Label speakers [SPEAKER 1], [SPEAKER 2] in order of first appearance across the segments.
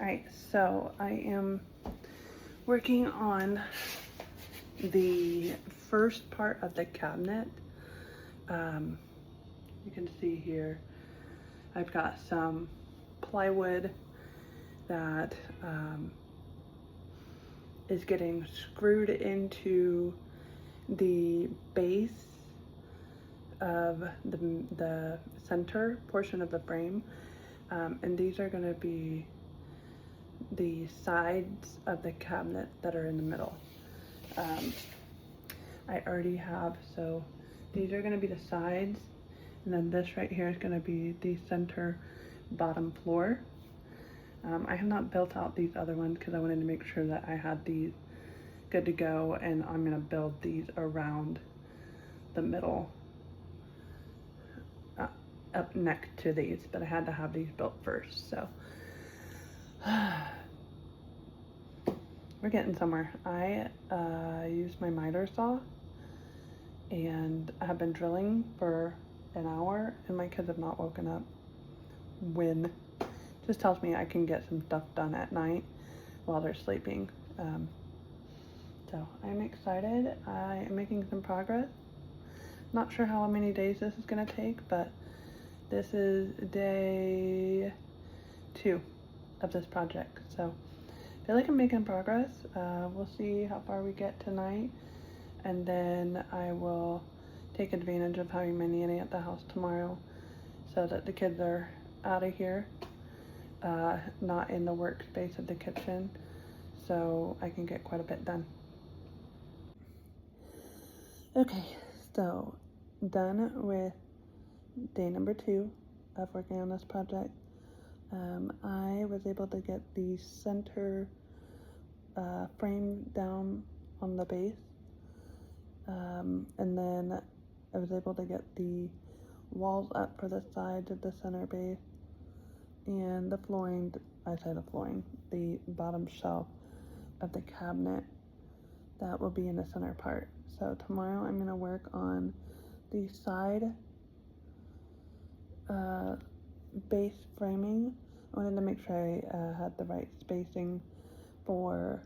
[SPEAKER 1] Alright, so I am working on the first part of the cabinet. You can see here I've got some plywood that is getting screwed into the base of the center portion of the frame, and these are going to be the sides of the cabinet that are in the middle. I already have, so these are going to be the sides, and then this right here is going to be the center bottom floor. I have not built out these other ones because I wanted to make sure that I had these good to go, and I'm going to build these around the middle up next to these, but I had to have these built first, so we're getting somewhere. I used my miter saw and I have been drilling for an hour, and my kids have not woken up. Just tells me I can get some stuff done at night while they're sleeping. So I'm excited. I am making some progress. Not sure how many days this is gonna take, but this is day 2 of this project. So I feel like I'm making progress. We'll see how far we get tonight, and then I will take advantage of having my nanny at the house tomorrow so that the kids are out of here, not in the workspace of the kitchen, so I can get quite a bit done. Okay, so done with day number 2 of working on this project. I was able to get the center frame down on the base, and then I was able to get the walls up for the sides of the center base, and the flooring, the bottom shelf of the cabinet that will be in the center part. So tomorrow I'm going to work on the side base framing. I wanted to make sure I had the right spacing for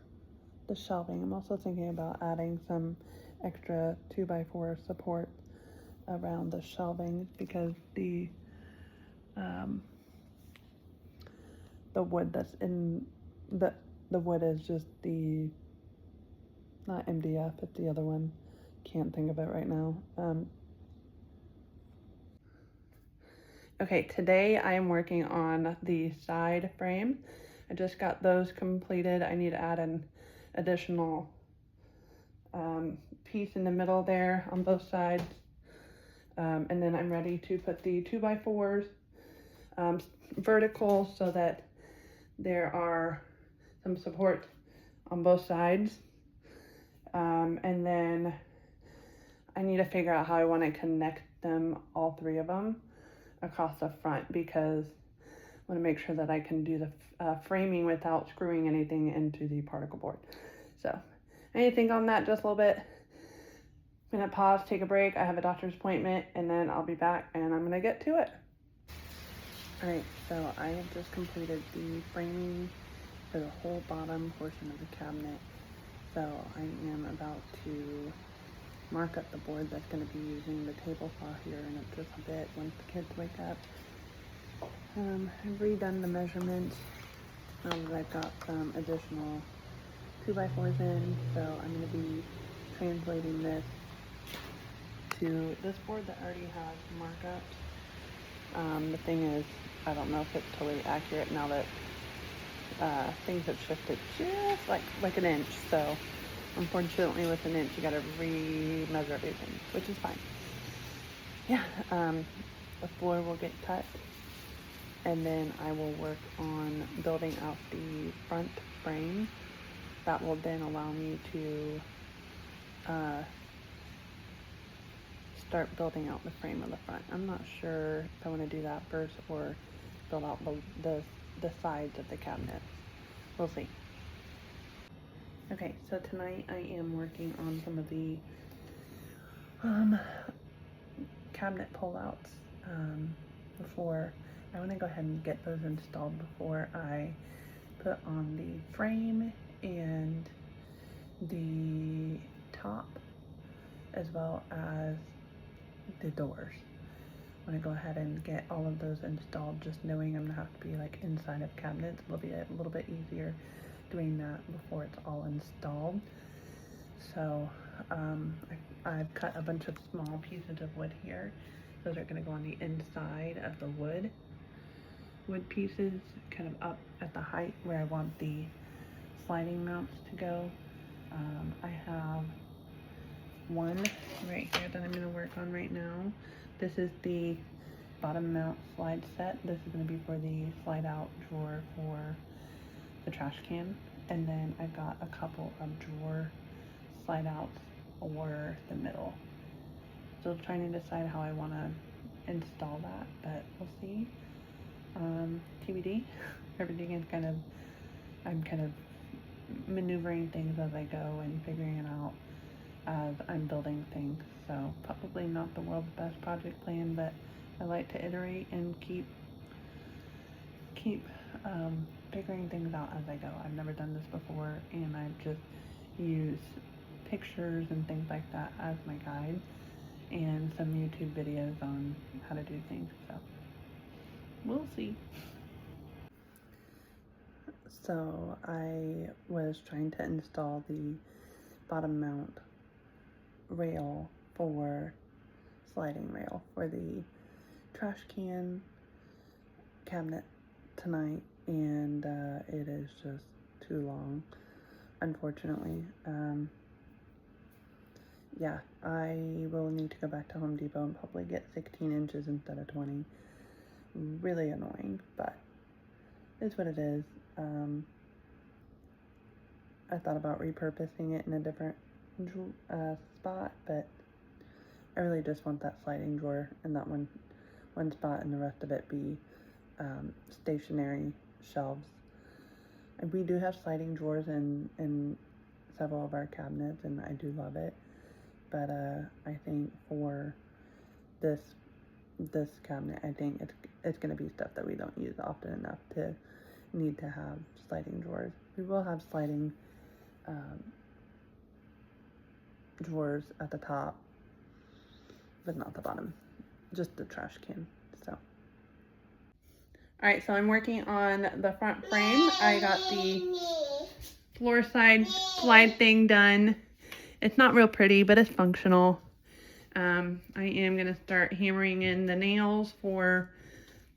[SPEAKER 1] the shelving. I'm also thinking about adding some extra 2x4 support around the shelving because the wood that's in the wood is just the, not MDF, it's the other one. Can't think of it right now. Okay, today I am working on the side frame. I just got those completed. I need to add an additional piece in the middle there on both sides. And then I'm ready to put the 2x4s vertical so that there are some support on both sides. And then I need to figure out how I want to connect them, all 3 of them, across the front, because I want to make sure that I can do the framing without screwing anything into the particle board. So I need to think on that just a little bit. I'm gonna pause, take a break. I have a doctor's appointment, and then I'll be back and I'm gonna get to it. All right, so I have just completed the framing for the whole bottom portion of the cabinet. So I am about to mark up the board that's going to be using the table saw here in just a bit once the kids wake up. I've redone the measurements now that I've got some additional 2x4s in, so I'm going to be translating this to this board that already has markups. The thing is, I don't know if it's totally accurate now that things have shifted just like an inch, so unfortunately with an inch you gotta re-measure everything, which is fine. Yeah, the floor will get cut, and then I will work on building out the front frame. That will then allow me to start building out the frame of the front. I'm not sure if I want to do that first or build out the sides of the cabinet. We'll see. Okay, so tonight I am working on some of the cabinet pullouts. I want to go ahead and get those installed before I put on the frame and the top, as well as the doors. I'm gonna go ahead and get all of those installed, just knowing I'm gonna have to be like inside of cabinets. It'll be a little bit easier doing that before it's all installed. So I've cut a bunch of small pieces of wood here. Those are gonna go on the inside of the wood pieces, kind of up at the height where I want the sliding mounts to go. I have one right here that I'm going to work on right now. This is the bottom mount slide set. This is going to be for the slide out drawer for the trash can. And then I've got a couple of drawer slide outs for the middle. Still trying to decide how I want to install that, but we'll see. TBD. Everything is I'm kind of maneuvering things as I go and figuring it out as I'm building things. So probably not the world's best project plan, but I like to iterate and keep figuring things out as I go. I've never done this before, and I've just used pictures and things like that as my guide, and some YouTube videos on how to do things. So we'll see. So I was trying to install the bottom mount rail for sliding rail for the trash can cabinet tonight, and it is just too long, unfortunately. Yeah, I will need to go back to Home Depot and probably get 16 inches instead of 20. Really annoying, but it's what it is. I thought about repurposing it in a different spot, but I really just want that sliding drawer in that one spot, and the rest of it be stationary shelves. And we do have sliding drawers in several of our cabinets, and I do love it. But I think for this cabinet, I think it's going to be stuff that we don't use often enough to need to have sliding drawers. We will have sliding drawers at the top, but not the bottom, just the trash can. So all right, so I'm working on the front frame. I got the floor side slide thing done. It's not real pretty, but it's functional. I am gonna start hammering in the nails for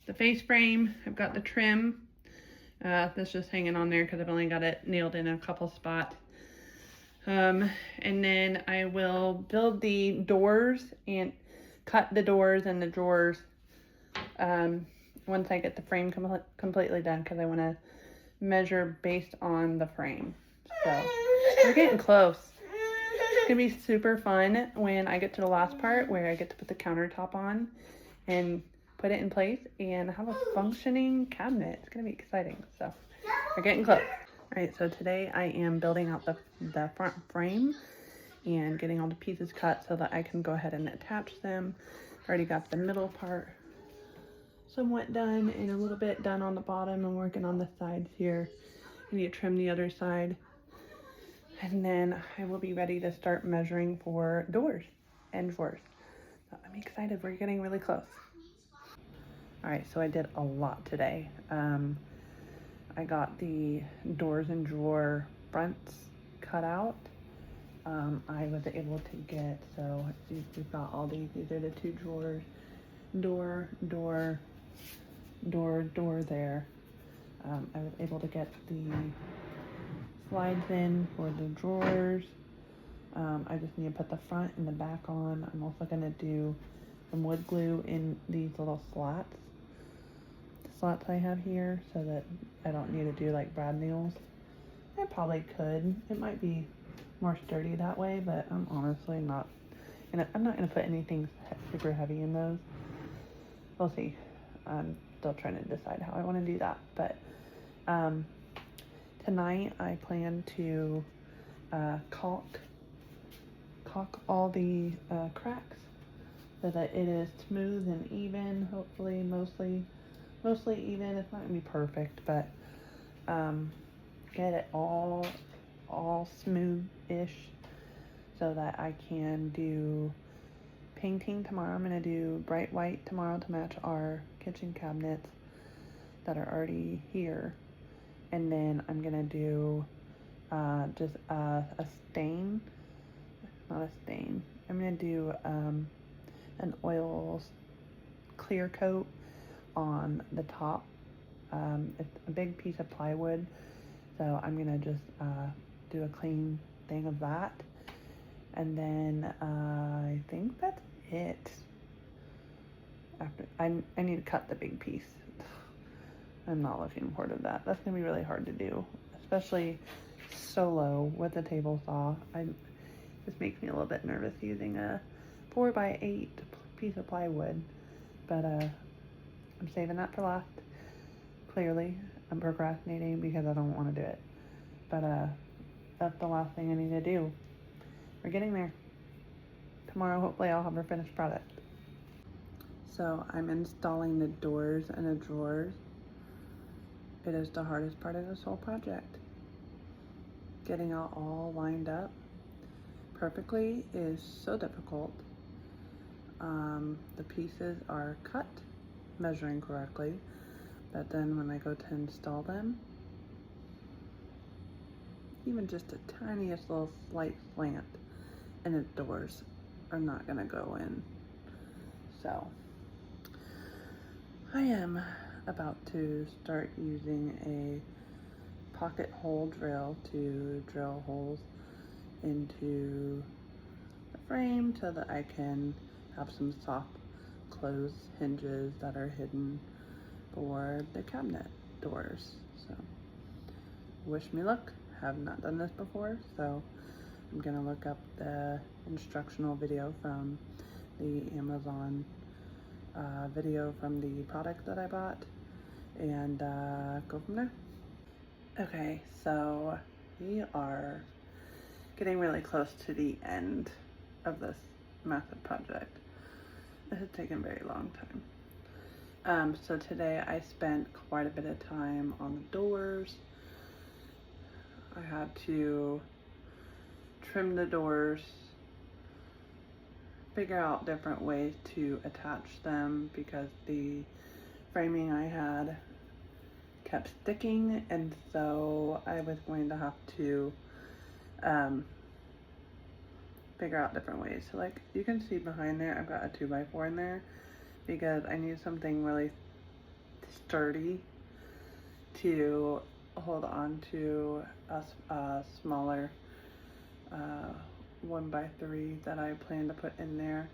[SPEAKER 1] the face frame. I've got the trim that's just hanging on there because I've only got it nailed in a couple spots. And then I will build the doors and cut the doors and the drawers once I get the frame completely done, because I want to measure based on the frame. So we're getting close. It's gonna be super fun when I get to the last part where I get to put the countertop on and put it in place and have a functioning cabinet. It's gonna be exciting. So we're getting close. All right, so today I am building out the front frame and getting all the pieces cut so that I can go ahead and attach them. Already got the middle part somewhat done and a little bit done on the bottom. I'm working on the sides here. I need to trim the other side. And then I will be ready to start measuring for doors and drawers. So I'm excited, we're getting really close. All right, so I did a lot today. I got the doors and drawer fronts cut out. I was able to get, so we've got all these are the two drawers, door there. I was able to get the slides in for the drawers. I just need to put the front and the back on. I'm also going to do some wood glue in these little slots I have here, so that I don't need to do like brad nails. I probably could. It might be more sturdy that way, but I'm honestly not I'm not gonna put anything super heavy in those. We'll see. I'm still trying to decide how I want to do that, but tonight I plan to caulk all the cracks so that it is smooth and even, hopefully mostly even. It's not gonna be perfect, but get it all smooth-ish so that I can do painting tomorrow. I'm going to do bright white tomorrow to match our kitchen cabinets that are already here. And then I'm going to do just a stain, not a stain. I'm going to do an oil clear coat on the top. It's a big piece of plywood, so I'm going to just do a clean thing of that. And then I think that's it. After I need to cut the big piece. I'm not looking forward to that. That's gonna be really hard to do, especially solo with a table saw. This makes me a little bit nervous using a 4x8 piece of plywood, but I'm saving that for last. Clearly, I'm procrastinating because I don't want to do it, but that's the last thing I need to do. We're getting there. Tomorrow, hopefully, I'll have a finished product. So I'm installing the doors and the drawers. It is the hardest part of this whole project. Getting it all lined up perfectly is so difficult. The pieces are cut, measuring correctly, but then when I go to install them, even just a tiniest little slight slant and the doors are not gonna go in. So I am about to start using a pocket hole drill to drill holes into the frame so that I can have some soft close hinges that are hidden for the cabinet doors. So wish me luck. Have not done this before, so I'm gonna look up the instructional video from the Amazon video from the product that I bought and go from there. Okay, so we are getting really close to the end of this massive project. This has taken a very long time. So today I spent quite a bit of time on the doors. I had to trim the doors, figure out different ways to attach them because the framing I had kept sticking, and so I was going to have to figure out different ways. So like you can see behind there, I've got a 2x4 in there because I need something really sturdy to hold on to a smaller 1x3 that I plan to put in there.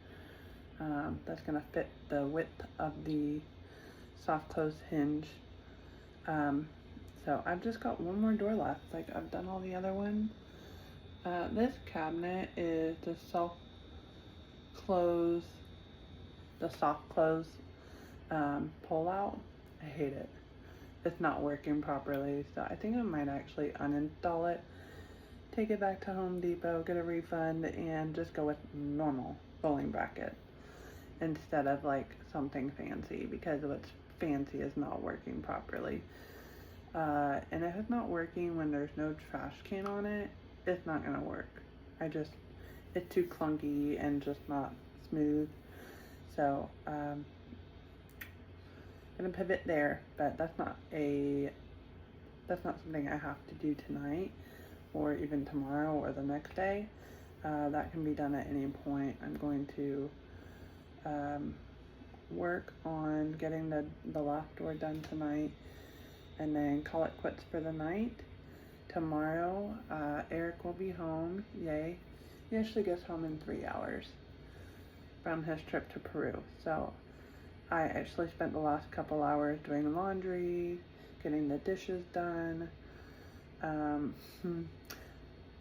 [SPEAKER 1] That's gonna fit the width of the soft close hinge. So I've just got one more door left. Like I've done all the other ones. This cabinet is the soft close pull out. I hate it. It's not working properly, so I think I might actually uninstall it, take it back to Home Depot, get a refund, and just go with normal bowling bracket instead of like something fancy, because what's fancy is not working properly. And if it's not working when there's no trash can on it, it's not gonna work. It's too clunky and just not smooth. So gonna pivot there, but that's not something I have to do tonight or even tomorrow or the next day. That can be done at any point. I'm going to work on getting the last door done tonight and then call it quits for the night. Tomorrow, Eric will be home. Yay. He actually gets home in 3 hours from his trip to Peru. So I actually spent the last couple hours doing laundry, getting the dishes done.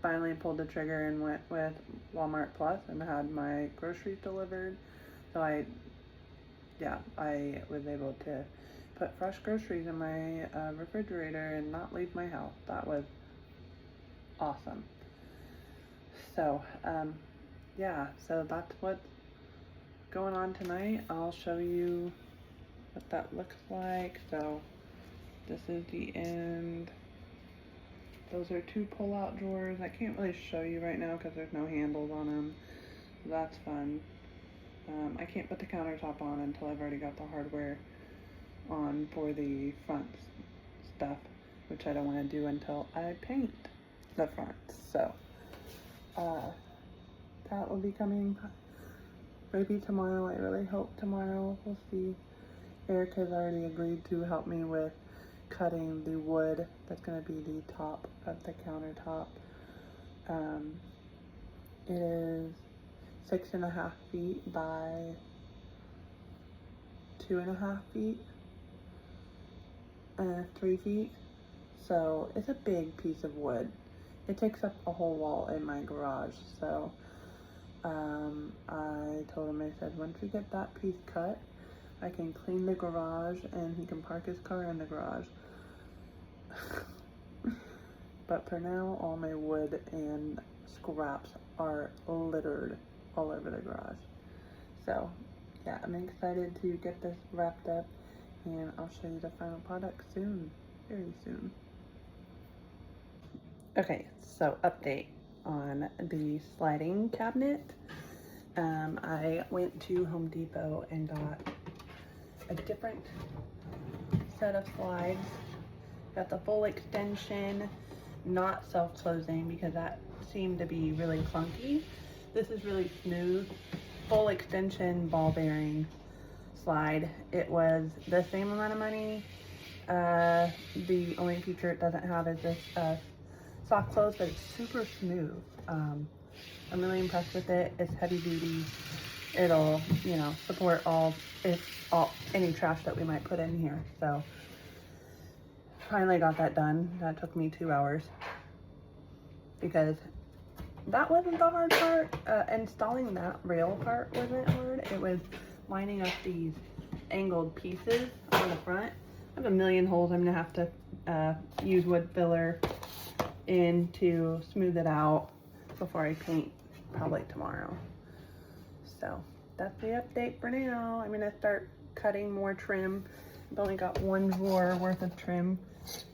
[SPEAKER 1] Finally pulled the trigger and went with Walmart Plus and had my groceries delivered. So I was able to put fresh groceries in my refrigerator and not leave my house. That was awesome. So so that's what's going on tonight. I'll show you what that looks like. So this is the end Those are 2 pull-out drawers. I can't really show you right now because there's no handles on them. That's fun. I can't put the countertop on until I've already got the hardware on for the front stuff, which I don't want to do until I paint the front. So that will be coming maybe tomorrow. I really hope tomorrow. We'll see. Eric has already agreed to help me with cutting the wood that's going to be the top of the countertop. It is 6.5 feet by 2.5 feet, 3 feet. So it's a big piece of wood. It takes up a whole wall in my garage. So I told him, I said, once we get that piece cut, I can clean the garage and he can park his car in the garage. But for now, all my wood and scraps are littered all over the garage. So yeah, I'm excited to get this wrapped up, and I'll show you the final product soon, very soon. Okay, so update on the sliding cabinet. I went to Home Depot and got a different set of slides. Got the full extension, not self-closing because that seemed to be really clunky. This is really smooth, full extension ball bearing slide. It was the same amount of money. The only feature it doesn't have is this soft close, but it's super smooth. I'm really impressed with it. It's heavy duty. It'll, you know, support any trash that we might put in here. So finally got that done. That took me 2 hours because that wasn't the hard part. Installing that rail part wasn't hard. It was lining up these angled pieces on the front. I have a million holes I'm gonna have to use wood filler in to smooth it out before I paint, probably tomorrow. So that's the update for now. I'm gonna start cutting more trim. I've only got 1 drawer worth of trim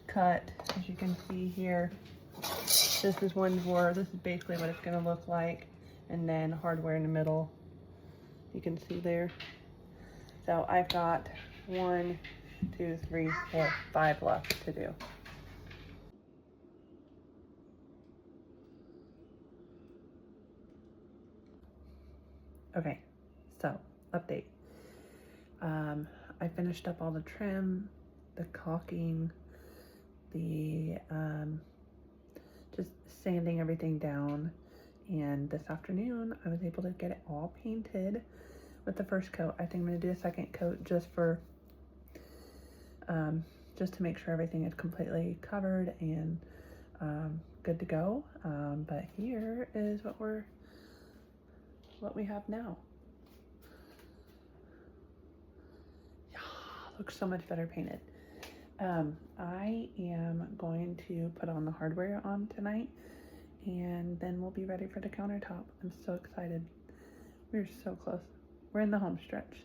[SPEAKER 1] cut, as you can see here. This is 1 drawer. This is basically what it's gonna look like, and then hardware in the middle. You can see there. So I've got 1, 2, 3, 4, 5 left to do. Okay, so update. I finished up all the trim, the caulking, the just sanding everything down, and this afternoon I was able to get it all painted with the first coat. I think I'm gonna do a second coat just for just to make sure everything is completely covered and good to go. But here is what we have now. Yeah, looks so much better painted. I am going to put on the hardware on tonight, and then we'll be ready for the countertop. I'm so excited. We're so close. We're in the home stretch.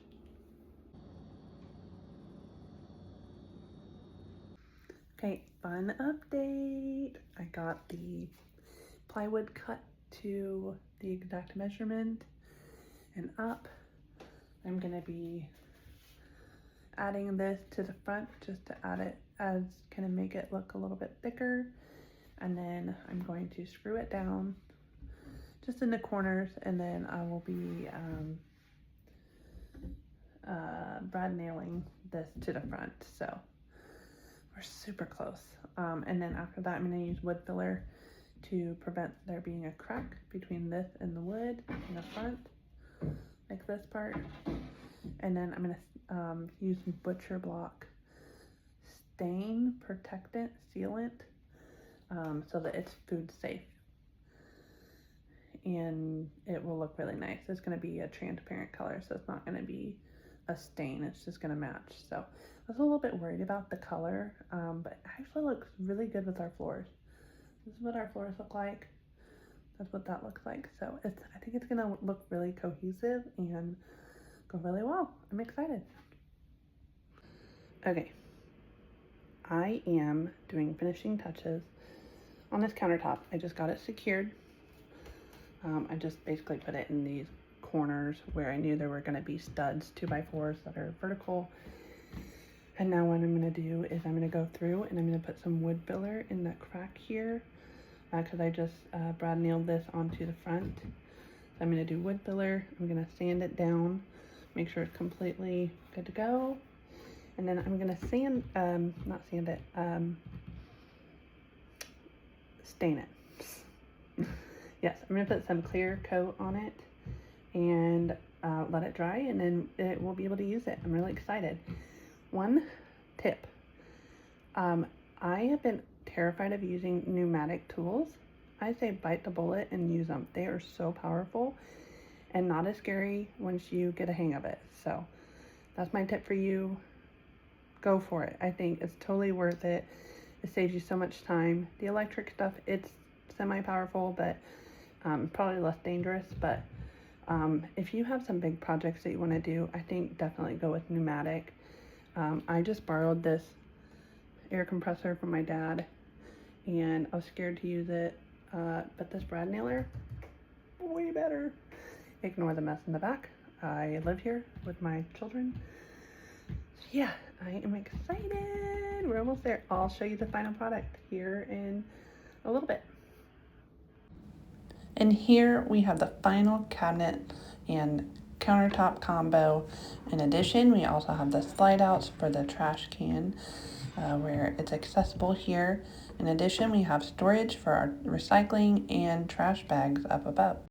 [SPEAKER 1] Okay, fun update. I got the plywood cut to the exact measurement and up. I'm gonna be adding this to the front just to add it as kind of make it look a little bit thicker, and then I'm going to screw it down just in the corners, and then I will be brad nailing this to the front. So we're super close. And then after that, I'm going to use wood filler to prevent there being a crack between this and the wood in the front, like this part. And then I'm going to use butcher block stain protectant sealant so that it's food safe, and it will look really nice. It's going to be a transparent color, so it's not going to be a stain. It's just going to match. So I was a little bit worried about the color, but it actually looks really good with our floors. This is what our floors look like. That's what that looks like. So I think it's going to look really cohesive and go really well. I'm excited. Okay, I am doing finishing touches on this countertop, I just got it secured. I just basically put it in these corners where I knew there were going to be studs 2x4s that are vertical. And now what I'm going to do is I'm going to go through and I'm going to put some wood filler in the crack here, because I just brad nailed this onto the front. So I'm going to do wood filler. I'm going to sand it down, make sure it's completely good to go. And then I'm going to sand, not sand it, stain it. Yes, I'm going to put some clear coat on it and let it dry, and then it will be able to use it. I'm really excited. One tip, I have been terrified of using pneumatic tools. I say bite the bullet and use them. They are so powerful and not as scary once you get a hang of it. So that's my tip for you. Go for it. I think it's totally worth it. It saves you so much time. The electric stuff, it's semi-powerful, but probably less dangerous. But if you have some big projects that you want to do, I think definitely go with pneumatic. I just borrowed this air compressor from my dad, and I was scared to use it, but this brad nailer, way better. Ignore the mess in the back. I live here with my children. So yeah, I am excited. We're almost there. I'll show you the final product here in a little bit. And here we have the final cabinet and countertop combo. In addition, we also have the slide outs for the trash can, where it's accessible here. In addition, we have storage for our recycling and trash bags up above.